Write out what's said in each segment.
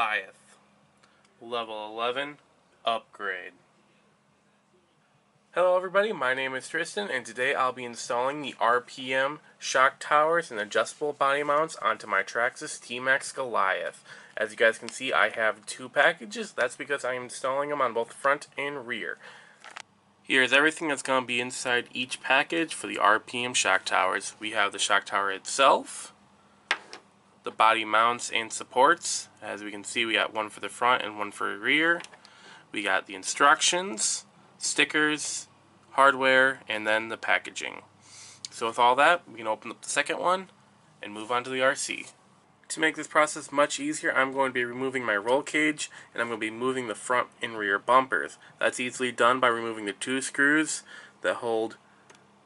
Goliath, level 11, upgrade. Hello everybody, my name is Tristan, and today I'll be installing the RPM shock towers and adjustable body mounts onto my Traxxas T-Maxx Goliath. As you guys can see, I have two packages. That's because I'm installing them on both front and rear. Here's everything that's going to be inside each package for the RPM shock towers. We have the shock tower itself, the body mounts and supports. As we can see, we got one for the front and one for the rear. We got the instructions, stickers, hardware, and then the packaging. So with all that, we can open up the second one and move on to the RC. To make this process much easier, I'm going to be removing my roll cage, and I'm going to be moving the front and rear bumpers. That's easily done by removing the two screws that hold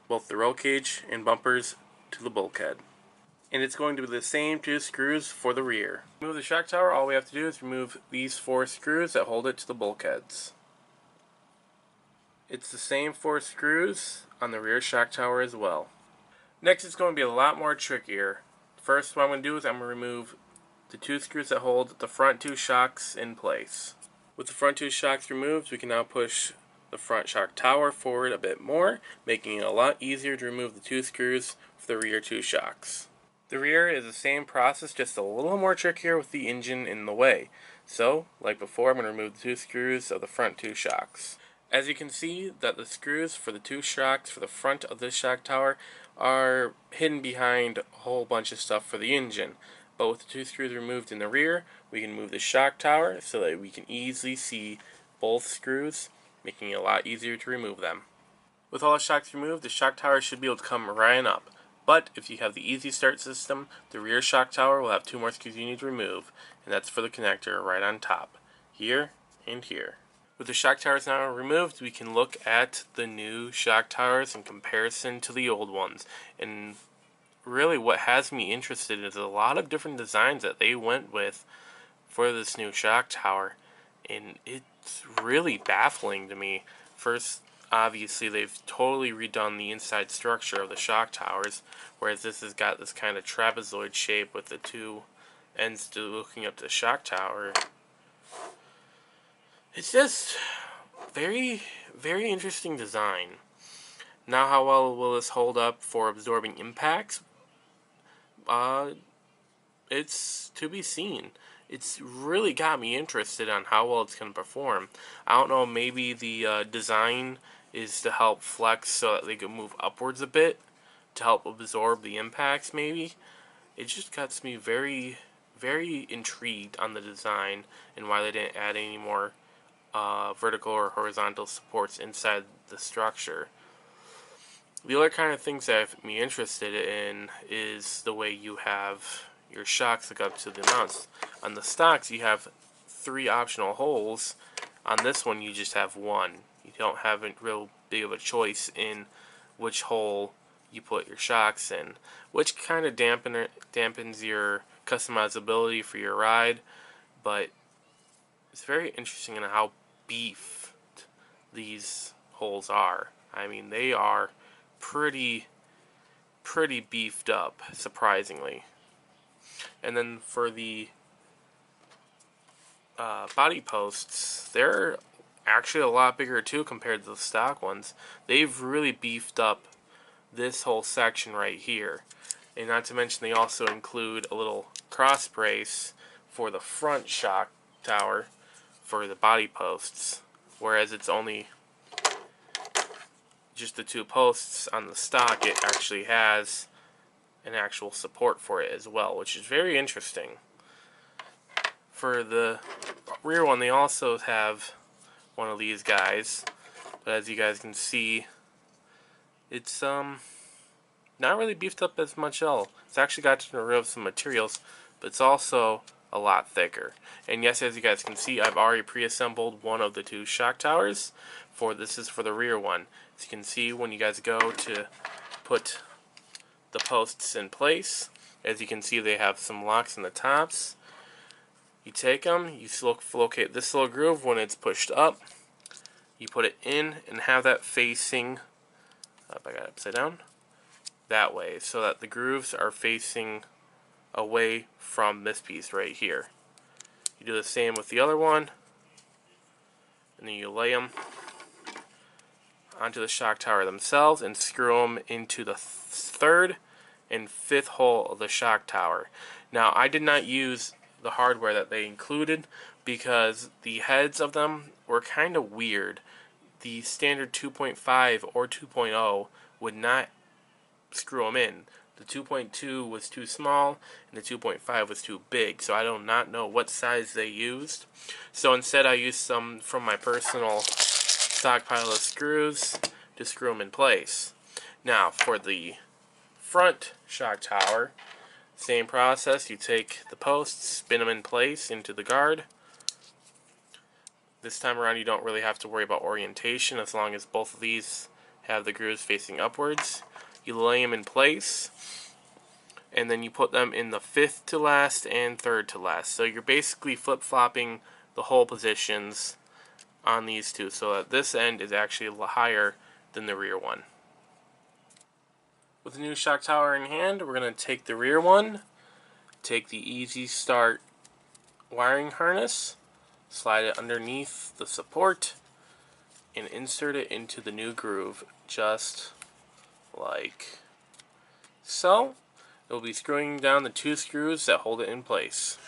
both the roll cage and bumpers to the bulkhead. And it's going to be the same two screws for the rear. To remove the shock tower, all we have to do is remove these four screws that hold it to the bulkheads. It's the same four screws on the rear shock tower as well. Next, it's going to be a lot more trickier. First, what I'm going to do is I'm going to remove the two screws that hold the front two shocks in place. With the front two shocks removed, we can now push the front shock tower forward a bit more, making it a lot easier to remove the two screws for the rear two shocks. The rear is the same process, just a little more trickier with the engine in the way. So, like before, I'm going to remove the two screws of the front two shocks. As you can see, that the screws for the two shocks for the front of this shock tower are hidden behind a whole bunch of stuff for the engine. But with the two screws removed in the rear, we can move the shock tower so that we can easily see both screws, making it a lot easier to remove them. With all the shocks removed, the shock tower should be able to come right up. But if you have the Easy Start system, the rear shock tower will have two more screws you need to remove, and that's for the connector right on top, here and here. With the shock towers now removed, we can look at the new shock towers in comparison to the old ones. And really what has me interested is a lot of different designs that they went with for this new shock tower. And it's really baffling to me. First, obviously they've totally redone the inside structure of the shock towers, whereas this has got this kind of trapezoid shape with the two ends looking up to the shock tower. It's just very, very interesting design. Now, how well will this hold up for absorbing impacts? It's to be seen. It's really got me interested on how well it's going to perform. I don't know, maybe the design is to help flex so that they can move upwards a bit to help absorb the impacts, maybe. It just got me very, very intrigued on the design and why they didn't add any more vertical or horizontal supports inside the structure. The other kind of things that have me interested in is the way you have your shocks hook up to the mounts. On the stocks, you have three optional holes. On this one, you just have one. You don't have a real big of a choice in which hole you put your shocks in, which kind of dampens your customizability for your ride, but it's very interesting in how beefed these holes are. I mean, they are pretty beefed up, surprisingly. And then for the body posts, they're actually a lot bigger too compared to the stock ones. They've really beefed up this whole section right here. And not to mention, they also include a little cross brace for the front shock tower for the body posts, whereas it's only just the two posts on the stock. It actually has an actual support for it as well, which is very interesting. For the rear one, they also have one of these guys, but as you guys can see, it's not really beefed up as much else. It's actually got rid of some materials, but it's also a lot thicker. And yes, as you guys can see, I've already pre-assembled one of the two shock towers. This is for the rear one. As you can see, when you guys go to put the posts in place, as you can see, they have some locks in the tops. You take them, you locate this little groove. When it's pushed up, you put it in and have that facing, I got it upside down, that way, so that the grooves are facing away from this piece right here. You do the same with the other one, and then you lay them onto the shock tower themselves and screw them into the third and fifth hole of the shock tower. Now, I did not use the hardware that they included because the heads of them were kind of weird. The standard 2.5 or 2.0 would not screw them in. The 2.2 was too small and the 2.5 was too big, so I do not know what size they used. So instead I used some from my personal stockpile of screws to screw them in place. Now for the front shock tower, same process. You take the posts, spin them in place into the guard. This time around you don't really have to worry about orientation as long as both of these have the grooves facing upwards. You lay them in place, and then you put them in the fifth to last and third to last. So you're basically flip-flopping the hole positions on these two, so that this end is actually higher than the rear one. With the new shock tower in hand, we're going to take the rear one, take the Easy Start wiring harness, slide it underneath the support, and insert it into the new groove, just like so. It will be screwing down the two screws that hold it in place.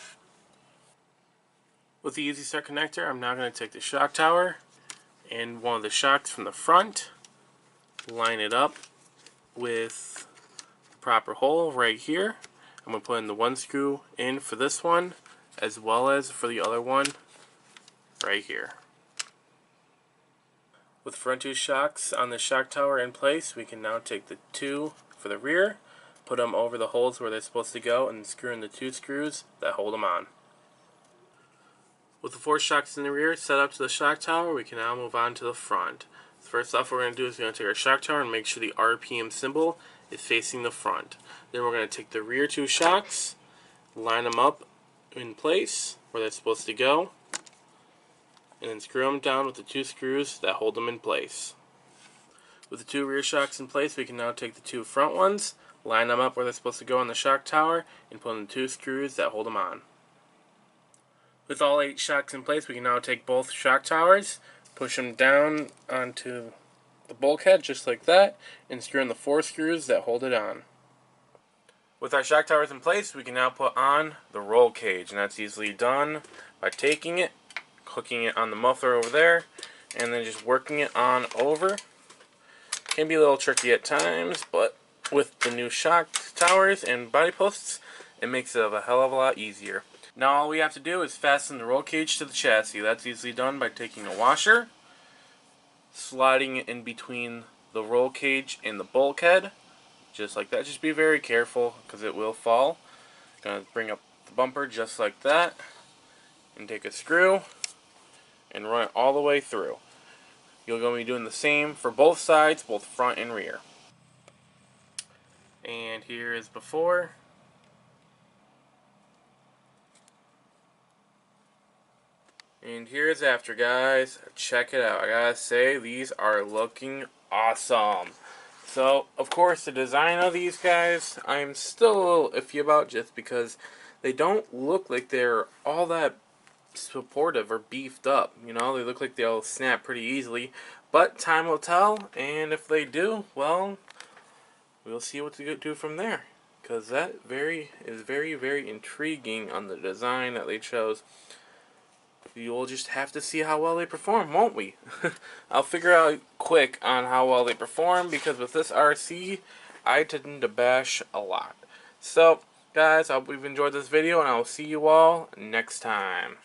With the Easy Start connector, I'm now going to take the shock tower and one of the shocks from the front, line it up with the proper hole right here. I'm going to put in the one screw in for this one as well as for the other one right here. With front two shocks on the shock tower in place, we can now take the two for the rear, put them over the holes where they're supposed to go, and screw in the two screws that hold them on. With the four shocks in the rear set up to the shock tower, we can now move on to the front. First off, what we're going to do is we're going to take our shock tower and make sure the RPM symbol is facing the front. Then we're going to take the rear two shocks, line them up in place where they're supposed to go, and then screw them down with the two screws that hold them in place. With the two rear shocks in place, we can now take the two front ones, line them up where they're supposed to go on the shock tower, and put in the two screws that hold them on. With all 8 shocks in place, we can now take both shock towers, push them down onto the bulkhead just like that, and screw in the 4 screws that hold it on. With our shock towers in place, we can now put on the roll cage, and that's easily done by taking it, hooking it on the muffler over there, and then just working it on over. Can be a little tricky at times, but with the new shock towers and body posts, it makes it a hell of a lot easier. Now all we have to do is fasten the roll cage to the chassis. That's easily done by taking a washer, sliding it in between the roll cage and the bulkhead, just like that. Just be very careful because it will fall. Gonna bring up the bumper just like that, and take a screw and run it all the way through. You're going to be doing the same for both sides, both front and rear. And here is before. And here's after, guys. Check it out. I gotta say, these are looking awesome. So, of course, the design of these guys, I'm still a little iffy about just because they don't look like they're all that supportive or beefed up. You know, they look like they'll snap pretty easily. But time will tell, and if they do, well, we'll see what to do from there. Because that is very, very intriguing on the design that they chose. You'll just have to see how well they perform, won't we? I'll figure out quick on how well they perform, because with this RC, I tend to bash a lot. So, guys, I hope you've enjoyed this video, and I will see you all next time.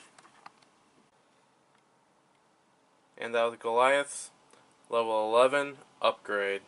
And that was Goliath's level 11 upgrade.